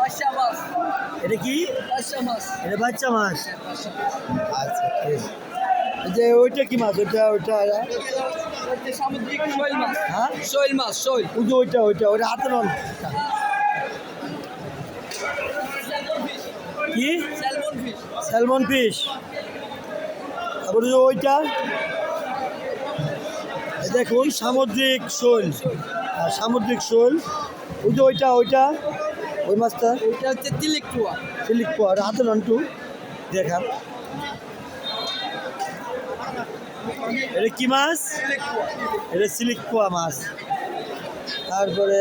পাঁচশা মাছ। এটা কি? পাঁচশা মাছ। এটা বাচ্চা মাছ। পাঁচশা। আচ্ছা ঠিক আছে। এই যে ওইটা কি মাছ? ওইটা হচ্ছে সামুদ্রিক শৈল মাছ। হ্যাঁ শৈল মাছ, শৈল। ওই যে ওইটা হাতে নন কি? Salmon fish. Salmon fish. তারপরে যে ওইটা এই দেখুন সামুদ্রিক শৈল। সামুদ্রিক শৈল। ওই যে ওইটা ওই মাছটা এটা হচ্ছে তিলিকুয়া। সিলিক পোয়া হাতে নন্টু দেখান। এটা কি মাছ? তিলিকুয়া। এটা সিলিক পোয়া মাছ। তারপরে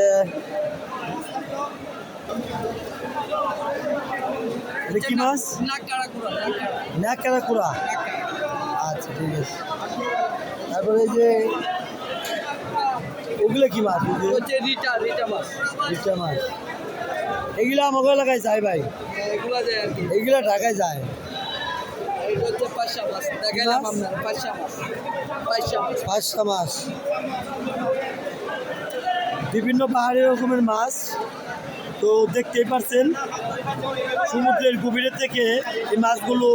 এটা কি মাছ? নাকারাকুড়া। ন্যাকারা কুড়া। আচ্ছা ঠিক আছে। তারপরে এই যে ওগুলো কি মাছ? ওই যে হচ্ছে রিটা মাছ। রিটা মাছ। এগুলো আমাকে এলাকায় যায় ভাই, এগুলা যায় আর কি। এগুলো ঢাকায় যায়। এটা হচ্ছে পাঁচশা মাছ। দেখাইলাম আপনার পাঁচশা মাছ। পাঁচশা মাছ। পাঁচটা মাছ। বিভিন্ন পাহাড়ি রকমের মাছ তো দেখতেই পাচ্ছেন। সমুদ্রের গভীরে থেকে এই মাছগুলো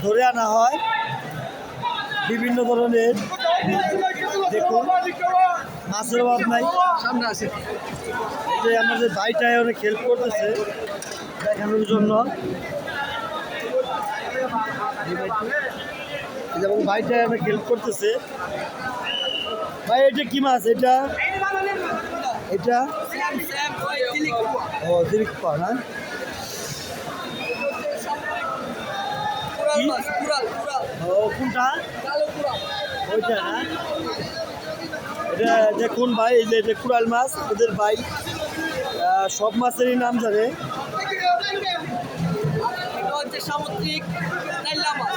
ধরে আনা হয়। বিভিন্ন ধরনের দেখুন মাছের অভাব নাই। সামনে আছে। এই যে আমাদের ভাইটাই অনেক হেল্প করতেছে দেখানোর জন্য। যেমন ভাইটাই অনেক হেল্প করতেছে। ভাই এটা কি মাছ? এটা স্যাম ওই তিলিকুয়া। ও দিরিক পা না? কুড়াল মাছ, কুড়াল। ও কোনটা? কালো কুড়াল। ওইটা না? এটা দেখুন ভাই, এই যে এটা কুড়াল মাছ ওদের ভাই সব মাছেরই নাম জানে। এটা হচ্ছে সামুদ্রিক তাইলা মাছ।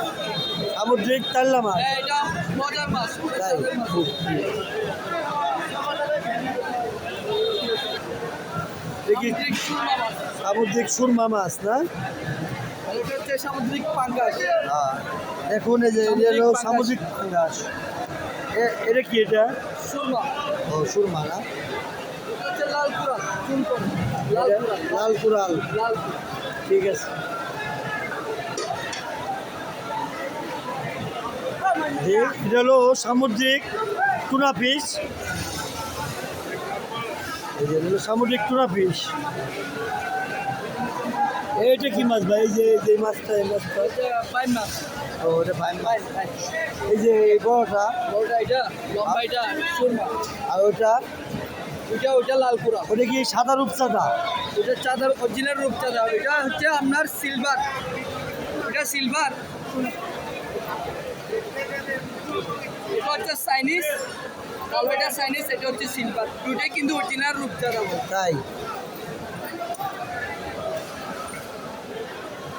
সামুদ্রিক তাল্লা মাছ। এটা মজার মাছ। তাই দেখি সামুদ্রিক সুরমা মাছ। সামুদ্রিক সুরমা মাছ না? আর এটা হচ্ছে সামুদ্রিক পাঙ্গাস। দেখুন এই যে এটা হলো সামুদ্রিক পাঙ্গাস। এটা কি? এটা সুরমা। ও সুরমা না? এটা হচ্ছে লাল কুড়াল। চুনকন। লাল এটা কুড়াল। লাল কুড়াল। লাল কুড়াল। ঠিক আছে। এটা হলো সামুদ্রিক টুনা ফিশ। এই যে হলো সামুদ্রিক টুনা ফিশ। এইটা কি মাছ ভাই? এই যে মাছটা এই মাছটা এটা পাইন মাছ। ও এটা ভাই মাছ। পাইন। এই যে এই বড়টা বড়টা এটা, লম্বা এটা সুরমা। আর ওটা ওটা লাল কুড়াল। ওটা কি সাদা রূপচাঁদা? এটা চাঁদার অরিজিনাল রূপচাঁদা। এটা হচ্ছে আপনার সিলভার। এটা সিলভার। এটা হচ্ছে চাইনিজ। এটা চাইনিজ, এটা হচ্ছে সিলভার। দুটাই কিন্তু অরিজিনাল রূপচাঁদা। তাই